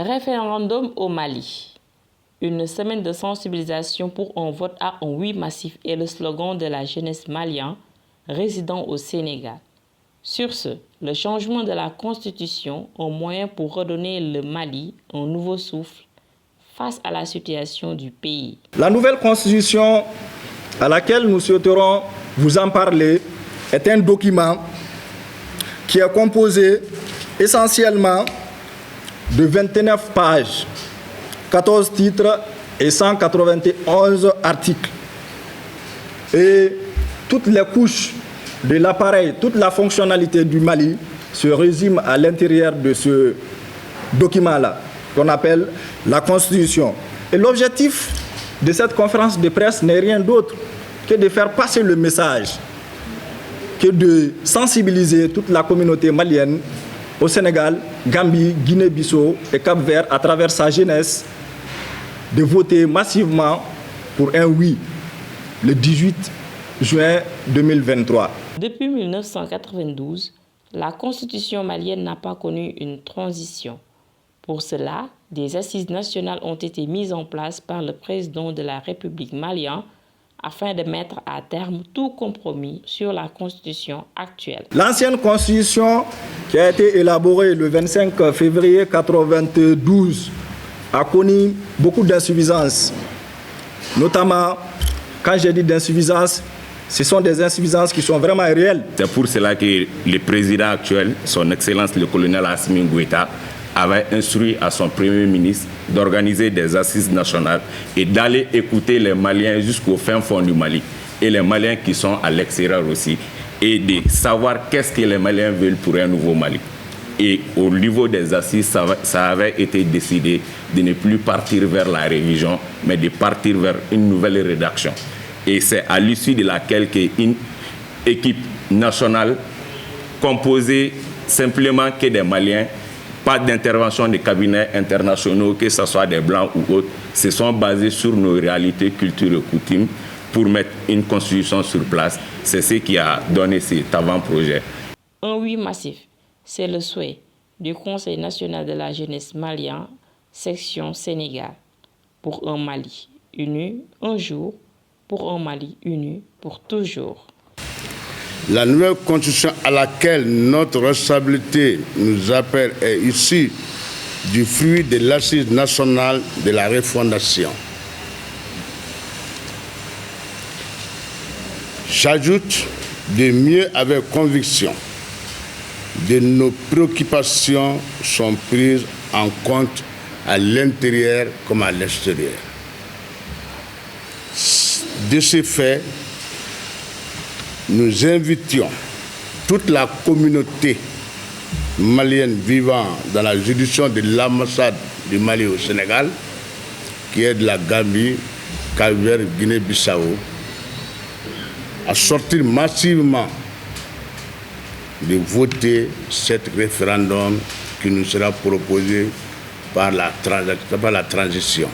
Référendum au Mali. Une semaine de sensibilisation pour un vote à un oui massif est le slogan de la jeunesse malienne résidant au Sénégal. Sur ce, le changement de la constitution, un moyen pour redonner le Mali un nouveau souffle face à la situation du pays. La nouvelle constitution à laquelle nous souhaiterons vous en parler est un document qui est composé essentiellement de 29 pages, 14 titres et 191 articles. Et toutes les couches de l'appareil, toute la fonctionnalité du Mali se résume à l'intérieur de ce document-là, qu'on appelle la Constitution. Et l'objectif de cette conférence de presse n'est rien d'autre que de faire passer le message, que de sensibiliser toute la communauté malienne au Sénégal, Gambie, Guinée-Bissau et Cap-Vert à travers sa jeunesse, de voter massivement pour un oui le 18 juin 2023. Depuis 1992, la constitution malienne n'a pas connu une transition. Pour cela, des assises nationales ont été mises en place par le président de la République malienne afin de mettre à terme tout compromis sur la constitution actuelle. L'ancienne constitution, qui a été élaborée le 25 février 1992, a connu beaucoup d'insuffisances. Notamment, quand j'ai dit d'insuffisances, ce sont des insuffisances qui sont vraiment réelles. C'est pour cela que le président actuel, son Excellence le colonel Assimi Goïta, avait instruit à son Premier ministre d'organiser des assises nationales et d'aller écouter les Maliens jusqu'au fin fond du Mali et les Maliens qui sont à l'extérieur aussi et de savoir qu'est-ce que les Maliens veulent pour un nouveau Mali. Et au niveau des assises, ça avait été décidé de ne plus partir vers la révision, mais de partir vers une nouvelle rédaction. Et c'est à l'issue de laquelle une équipe nationale composée simplement que des Maliens, pas d'intervention des cabinets internationaux, que ce soit des Blancs ou autres, se sont basés sur nos réalités, cultures et coutumes pour mettre une constitution sur place. C'est ce qui a donné cet avant-projet. Un oui massif, c'est le souhait du Conseil national de la jeunesse malienne, section Sénégal, pour un Mali uni un jour, pour un Mali uni pour toujours. La nouvelle constitution à laquelle notre responsabilité nous appelle est issue du fruit de l'assise nationale de la refondation. J'ajoute de mieux avec conviction de nos préoccupations sont prises en compte à l'intérieur comme à l'extérieur. De ce fait, nous invitions toute la communauté malienne vivant dans la juridiction de l'ambassade du Mali au Sénégal, qui est de la Gambie, Cap-Vert, Guinée-Bissau, à sortir massivement de voter cet référendum qui nous sera proposé par la transition.